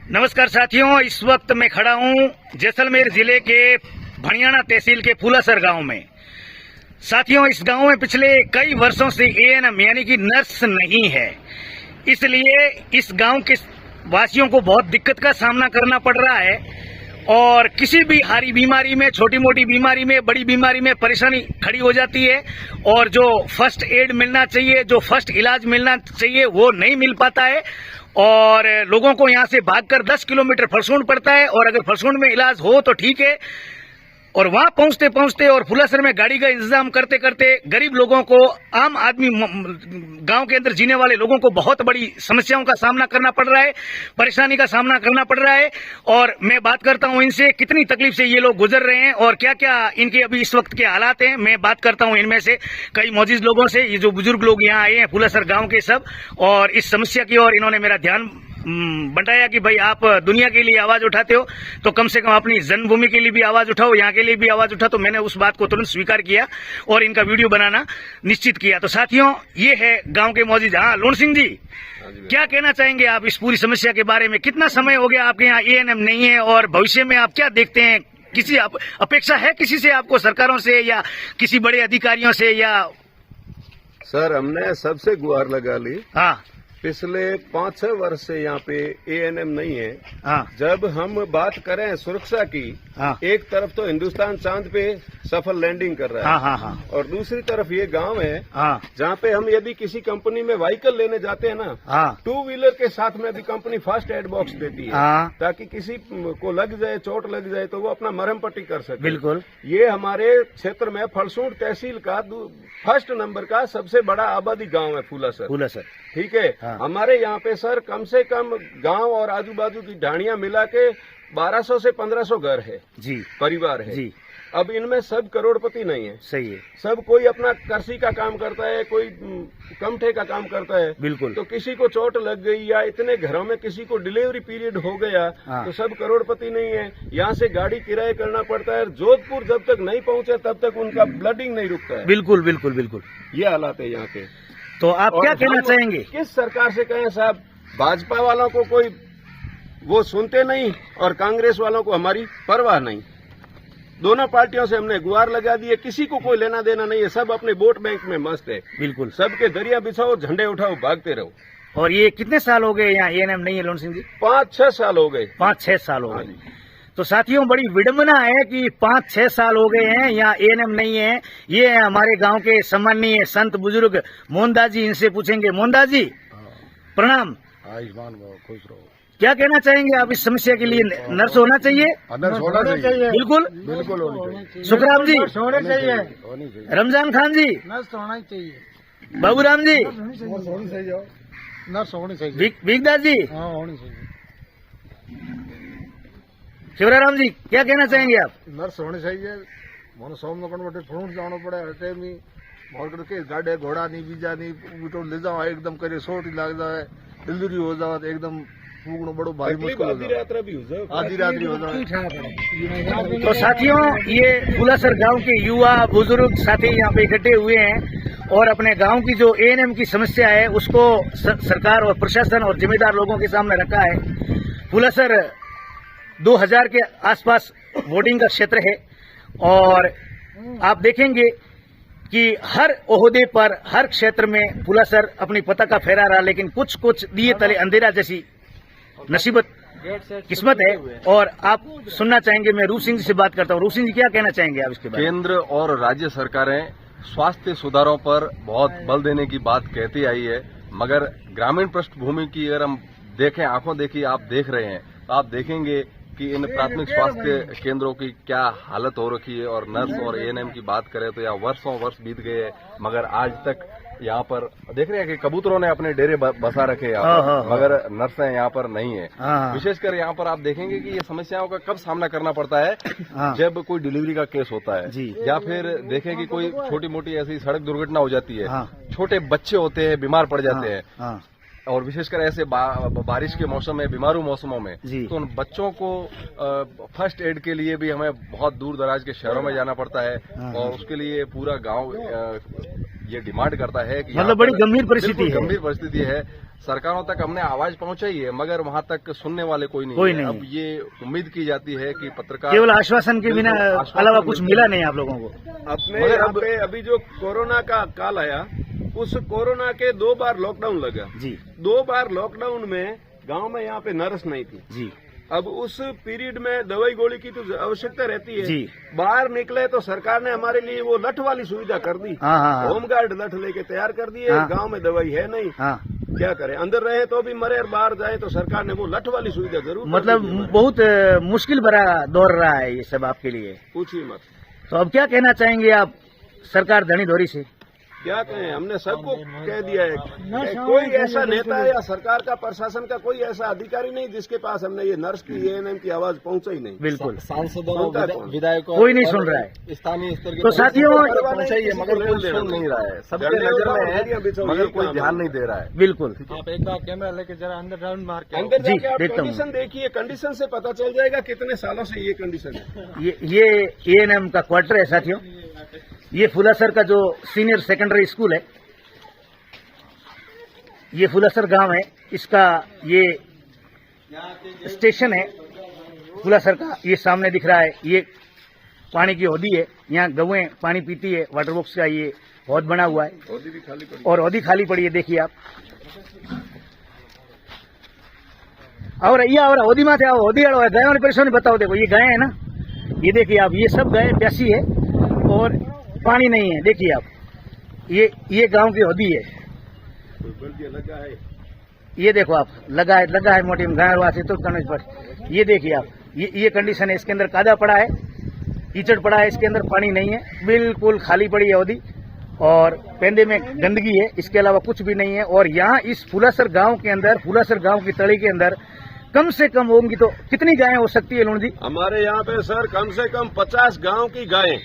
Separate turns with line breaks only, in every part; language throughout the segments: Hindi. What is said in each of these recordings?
नमस्कार साथियों, इस वक्त मैं खड़ा हूं जैसलमेर जिले के भणियाना तहसील के फूलासर गांव में। साथियों, इस गांव में पिछले कई वर्षों से एएनएम यानी कि नर्स नहीं है, इसलिए इस गांव के वासियों को बहुत दिक्कत का सामना करना पड़ रहा है और किसी भी हारी बीमारी में, छोटी मोटी बीमारी में, बड़ी बीमारी में परेशानी खड़ी हो जाती है और जो फर्स्ट एड मिलना चाहिए, जो फर्स्ट इलाज मिलना चाहिए वो नहीं मिल पाता है और लोगों को यहाँ से भागकर 10 किलोमीटर फरसूंड पड़ता है और अगर फरसूंड में इलाज हो तो ठीक है और वहां पहुंचते पहुंचते और फुलासर में गाड़ी का इंतजाम करते करते गरीब लोगों को, आम आदमी, गांव के अंदर जीने वाले लोगों को बहुत बड़ी समस्याओं का सामना करना पड़ रहा है, परेशानी का सामना करना पड़ रहा है। और मैं बात करता हूं इनसे कितनी तकलीफ से ये लोग गुजर रहे हैं और क्या क्या इनके अभी इस वक्त के हालात हैं। मैं बात करता हूं इनमें से कई मौजूद लोगों से, ये जो बुजुर्ग लोग यहाँ आए हैं फुलासर गाँव के सब, और इस समस्या की ओर इन्होंने मेरा ध्यान बताया कि भाई आप दुनिया के लिए आवाज उठाते हो तो कम से कम अपनी जन्मभूमि के लिए भी आवाज उठाओ, यहाँ के लिए भी आवाज उठाओ। तो मैंने उस बात को तुरंत स्वीकार किया और इनका वीडियो बनाना निश्चित किया। तो साथियों, ये है गांव के मौजूद। हाँ, लोन सिंह जी, क्या कहना चाहेंगे आप इस पूरी समस्या के बारे में? कितना समय हो गया आपके यहाँ एएनएम नहीं है और भविष्य में आप क्या देखते हैं? किसी अपेक्षा है किसी से आपको, सरकारों से या किसी बड़े अधिकारियों से? या
सर, हमने सबसे गुहार लगा ली।
हाँ,
पिछले 5-6 वर्ष से यहाँ पे एएनएम नहीं है।
हाँ,
जब हम बात करें सुरक्षा की,
हाँ,
एक तरफ तो हिंदुस्तान चांद पे सफल लैंडिंग कर रहा है,
हाँ, हाँ, हाँ,
और दूसरी तरफ ये गांव है
हाँ,
जहाँ पे हम यदि किसी कंपनी में व्हीकल लेने जाते हैं ना,
हाँ,
2 व्हीलर के साथ में भी कंपनी फर्स्ट एड बॉक्स देती है,
हाँ,
ताकि किसी को लग जाए, चोट लग जाए तो वो अपना मरहम पट्टी कर सके।
बिल्कुल।
ये हमारे क्षेत्र में फरसूंड तहसील का फर्स्ट नंबर का सबसे बड़ा आबादी गांव है फुलासर। ठीक है।
हाँ।
हमारे यहाँ पे सर कम से कम गांव और आजू बाजू की ढाणियां मिला के 1200 से 1500 घर है जी, परिवार है जी। अब इनमें सब करोड़पति नहीं है। सही है। सब कोई अपना कृषि का काम करता है, कोई कमठे का काम करता है। बिल्कुल। तो किसी को चोट लग गई या इतने घरों में किसी को डिलीवरी पीरियड हो गया, हाँ, तो सब करोड़पति नहीं है। यहाँ से गाड़ी किराए करना पड़ता है। जोधपुर जब तक नहीं पहुँचे तब तक उनका ब्लडिंग नहीं रुकता है। बिल्कुल बिल्कुल बिल्कुल, ये हालात है यहाँ के।
तो आप क्या कहना चाहेंगे?
किस सरकार से कहें साहब? भाजपा वालों को कोई वो सुनते नहीं और कांग्रेस वालों को हमारी परवाह नहीं। दोनों पार्टियों से हमने गुहार लगा दी है, किसी को कोई लेना देना नहीं है। सब अपने वोट बैंक में मस्त है। बिल्कुल। सबके दरिया बिछाओ, झंडे उठाओ, भागते रहो।
और ये कितने साल हो गए यहाँ एएनएम नहीं है लोन सिंह जी?
5-6 साल हो गए।
5-6 साल हो गए। तो साथियों, बड़ी विडंबना है कि 5-6 साल हो गए हैं यहाँ एएनएम नहीं है। ये है हमारे गांव के सम्माननीय संत बुजुर्ग मोहनदास जी, इनसे पूछेंगे। मोहनदास जी, प्रणाम।
आयुष्मान भव, खुश रहो।
क्या कहना चाहेंगे आप इस समस्या के लिए? नर्स होना चाहिए?
नर्स होना चाहिए।
बिल्कुल
बिल्कुल होनी चाहिए।
सुखराम जी,
होनी चाहिए।
रमजान खान जी,
नर्स होना चाहिए।
बाबूराम जी,
नर्स होनी चाहिए। नर्स होनी चाहिए।
विकदास जी,
हाँ, होनी चाहिए।
शिवराम जी, क्या कहना चाहेंगे आप?
नर्स होनी चाहिए। मन सोम बटे फ्रूट जाना पड़े हर टाइम ही, बहुत करके गाड़े घोड़ा नहीं, बीजा नहीं, उठो ले जाओ एकदम करे, सोट लग जाए, डिलीवरी हो जाए एकदम पूर्ण बड़ो भारी मुश्किल, आधी रात्रि हो जाए।
तो साथियों, ये फुलासर गांव के युवा बुजुर्ग साथी यहाँ पे इकट्ठे हुए हैं और अपने गांव की जो एएनएम की समस्या है उसको सरकार और प्रशासन और जिम्मेदार लोगों के सामने रखा है। फुलासर 2000 के आसपास वोटिंग का क्षेत्र है और आप देखेंगे कि हर ओहदे पर, हर क्षेत्र में फुलासर अपनी पताका फहरा रहा, लेकिन कुछ दिए तले अंधेरा जैसी नसीबत, किस्मत है। और आप सुनना चाहेंगे, मैं रूप सिंह जी से बात करता हूँ। रूप सिंह जी, क्या कहना चाहेंगे आप इसके बारे में?
केंद्र और राज्य सरकारें स्वास्थ्य सुधारों पर बहुत बल देने की बात कहती आई है, मगर ग्रामीण पृष्ठभूमि की अगर हम देखें, आंखों देखी आप देख रहे हैं, तो आप देखेंगे कि इन प्राथमिक स्वास्थ्य केंद्रों की क्या हालत हो रखी है। और नर्स और एएनएम की बात करें तो यहाँ वर्षों वर्ष बीत गए हैं, मगर आज तक यहाँ पर देख रहे हैं कि कबूतरों ने अपने डेरे बसा रखे हैं, मगर नर्सें यहाँ पर नहीं है। विशेषकर यहाँ पर आप देखेंगे कि ये समस्याओं का कब सामना करना पड़ता है, जब कोई डिलीवरी का केस होता है, या फिर देखें कि कोई छोटी मोटी ऐसी सड़क दुर्घटना हो जाती है, छोटे बच्चे होते हैं, बीमार पड़ जाते हैं, और विशेषकर ऐसे बारिश के मौसम में, बीमारू मौसमों में, तो उन बच्चों को फर्स्ट एड के लिए भी हमें बहुत दूर दराज के शहरों में जाना पड़ता है और उसके लिए पूरा गांव ये डिमांड करता है कि
मतलब बड़ी गंभीर परिस्थिति है।
गंभीर परिस्थिति है। सरकारों तक हमने आवाज पहुंचाई है, मगर वहां तक सुनने वाले कोई नहीं है। अब ये उम्मीद की जाती है कि पत्रकार
केवल आश्वासन के बिना अलावा कुछ मिला नहीं आप लोगों को।
अपने यहाँ पे अभी जो कोरोना का काल आया, उस कोरोना के 2 बार लॉकडाउन लगा
जी।
2 बार लॉकडाउन में गांव में यहाँ पे नर्स नहीं थी
जी।
अब उस पीरियड में दवाई गोली की तो आवश्यकता रहती है
जी।
बाहर निकले तो सरकार ने हमारे लिए वो लठ वाली सुविधा कर दी।
हाँ।
होमगार्ड लठ लेके तैयार कर दिए।
हाँ।
गांव में दवाई है नहीं।
हाँ।
क्या करें, अंदर रहे तो भी मरे और बाहर जाए तो सरकार ने वो लठ वाली सुविधा जरूर
मतलब बहुत मुश्किल भरा दौर रहा है ये सब आपके लिए।
पूछिए मत।
तो अब क्या कहना चाहेंगे आप सरकार धनी धोरी से?
क्या कहें, हमने सबको कह दिया है। कोई ऐसा नेता या सरकार का प्रशासन का कोई ऐसा अधिकारी नहीं जिसके पास हमने ये नर्स की एएनएम की आवाज पहुंचाई नहीं।
बिल्कुल।
सांसदों विधायकों
कोई नहीं सुन रहा है।
स्थानीय स्तर के
तो साथियों
पहुंचाइए, मगर कोई सुन नहीं रहा है। सबके नजर में है मगर कोई ध्यान नहीं दे रहा है।
बिल्कुल।
आप एक बार कैमरा लेके जरा अंदर राउंड मार के
अंदर जाके आप
देखता हूँ।
कंडीशन देखिए, कंडीशन से पता चल जाएगा कितने सालों से ये कंडीशन है।
ये एएनएम का क्वार्टर है साथियों। ये फुलासर का जो सीनियर सेकेंडरी स्कूल है, ये फुलासर गांव है। इसका ये स्टेशन है फुलासर का। ये सामने दिख रहा है, ये पानी की हौदी है। यहाँ गौएं पानी पीती है। वाटर बॉक्स का ये हौद बना हुआ है और हौदी खाली पड़ी है। देखिए आप। और हौदी माथे आओ, हौदी आड़ो है। गायों ने परेशानी बताओ। देखो ये गाय है ना, ये देखिए आप। ये सब गाय प्यासी है और पानी नहीं है। देखिए आप, ये गांव की हौदी है।
लगा है,
ये देखो आप। लगा है मोटी गाय से तो पर। ये देखिए आप, ये कंडीशन है। इसके अंदर कादा पड़ा है, कीचड़ पड़ा है। इसके अंदर पानी नहीं है, बिल्कुल खाली पड़ी है हौदी। और पेंदे में गंदगी है, इसके अलावा कुछ भी नहीं है। और यहाँ इस फुलासर गांव के अंदर, फुलासर गांव की तली के अंदर कम से कम होंगी तो कितनी गायें हो सकती है लुण जी?
हमारे यहाँ पे सर कम से कम 50 गांव की गायें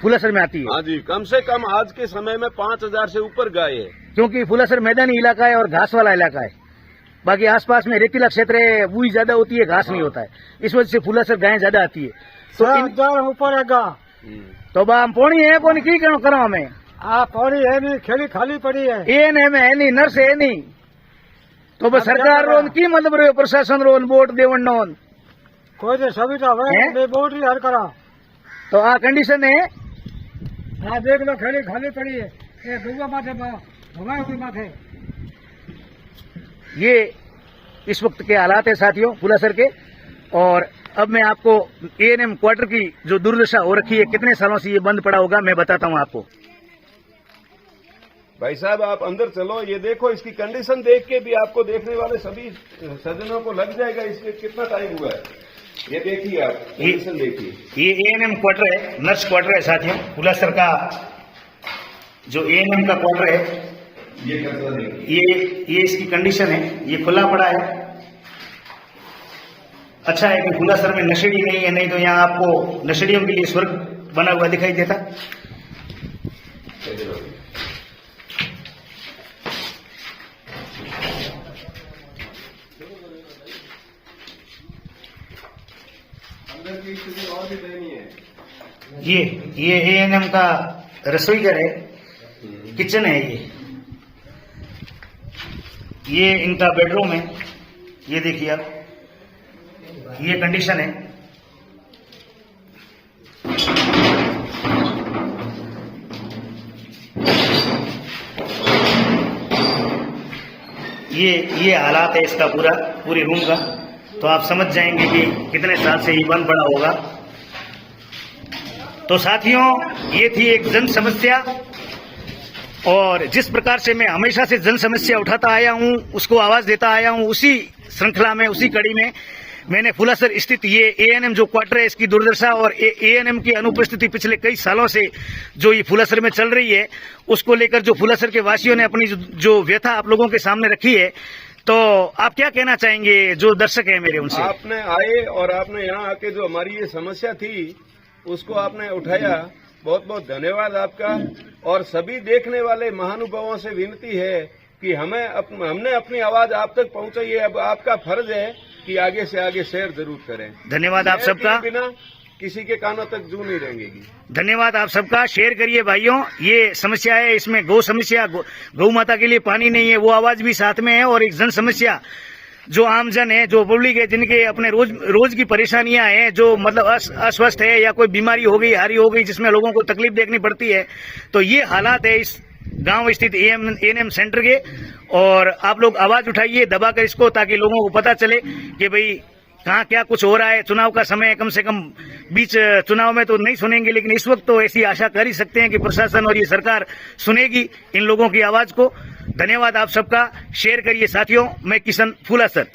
फुलासर में आती है।
हाँ जी, कम से कम आज के समय में 5000 से ऊपर गाय है।
क्योंकि फुलासर मैदानी इलाका है और घास वाला इलाका है। बाकी आसपास में रेतीला क्षेत्र है, वही ज्यादा होती है, घास नहीं होता है। इस वजह से फुलासर गायें ज्यादा आती है।
तो ऊपर है गा
तो बा हम पौनी है कौन की करो हमें?
पौड़ी है नहीं, खेड़ी खाली पड़ी है।
एएनएम है नहीं, नर्स है नहीं। तो बस सरकार रोन की मतलब रो, प्रशासन रोन, वोट देवन नोन
कोई तो सुविधा है वोट ही हर करा।
तो आ कंडीशन है।
हाँ देख लो, खेड़ी खाली पड़ी है। ये गुगा माथे भगाई माथे।
ये इस वक्त के हालात है साथियों फुलासर के। और अब मैं आपको एएनएम क्वार्टर की जो दुर्दशा हो रखी है, कितने सालों से ये बंद पड़ा होगा, मैं बताता हूँ आपको।
भाई साहब आप अंदर चलो, ये देखो। इसकी कंडीशन देख के भी आपको देखने वाले सभी सज्जनों को लग जाएगा इसके कितना टाइम हुआ है। ये देखिए आप, कंडीशन देखिए।
ये एएनएम क्वार्टर है, नर्स क्वार्टर है साथियों। फुलासर का जो एएनएम का क्वार्टर है, ये इसकी कंडीशन है। ये खुला पड़ा है। अच्छा है कि फुलासर में नशेड़ी नहीं है, नहीं तो यहाँ आपको नशेड़ियों के लिए स्वर्ग बना हुआ दिखाई देता। ये एएनएम का रसोई घर है, किचन है। ये इनका बेडरूम है। ये देखिए आप, ये कंडीशन है। ये हालात है इसका पूरे रूम का। तो आप समझ जाएंगे कि कितने साल से ये बंद पड़ा होगा। तो साथियों, ये थी एक जन समस्या। और जिस प्रकार से मैं हमेशा से जन समस्या उठाता आया हूं, उसको आवाज देता आया हूं, उसी श्रृंखला में, उसी कड़ी में मैंने फुलासर स्थित ये एएनएम जो क्वार्टर है, इसकी दुर्दशा और एएनएम की अनुपस्थिति पिछले कई सालों से जो ये फुलासर में चल रही है, उसको लेकर जो फुलासर के वासियों ने अपनी जो व्यथा आप लोगों के सामने रखी है। तो आप क्या कहना चाहेंगे, जो दर्शक है मेरे उनसे?
आपने आए और आपने यहाँ आके जो हमारी ये समस्या थी उसको आपने उठाया, बहुत बहुत धन्यवाद आपका। और सभी देखने वाले महानुभावों से विनती है कि हमने अपनी आवाज आप तक पहुंचाई है। अब आपका फर्ज है कि आगे से आगे शेयर जरूर करें।
धन्यवाद आप सबका।
किसी के कानों तक जू नहीं रहेंगी।
धन्यवाद आप सबका, शेयर करिए भाइयों। ये समस्या है, इसमें गौ समस्या, गौ माता के लिए पानी नहीं है, वो आवाज भी साथ में है। और एक जन समस्या जो आमजन है, जो पब्लिक है, जिनके अपने रोज की परेशानियां हैं, जो मतलब अस्वस्थ है या कोई बीमारी हो गई, हारी हो गई, जिसमें लोगों को तकलीफ देखनी पड़ती है, तो ये हालात है इस गांव स्थित एएनएम सेंटर के। और आप लोग आवाज उठाइए दबाकर इसको, ताकि लोगों को पता चले कि भाई कहाँ क्या कुछ हो रहा है। चुनाव का समय है, कम से कम बीच चुनाव में तो नहीं सुनेंगे, लेकिन इस वक्त तो ऐसी आशा कर ही सकते हैं कि प्रशासन और ये सरकार सुनेगी इन लोगों की आवाज को। धन्यवाद आप सबका, शेयर करिए साथियों। मैं किशन फूला सर।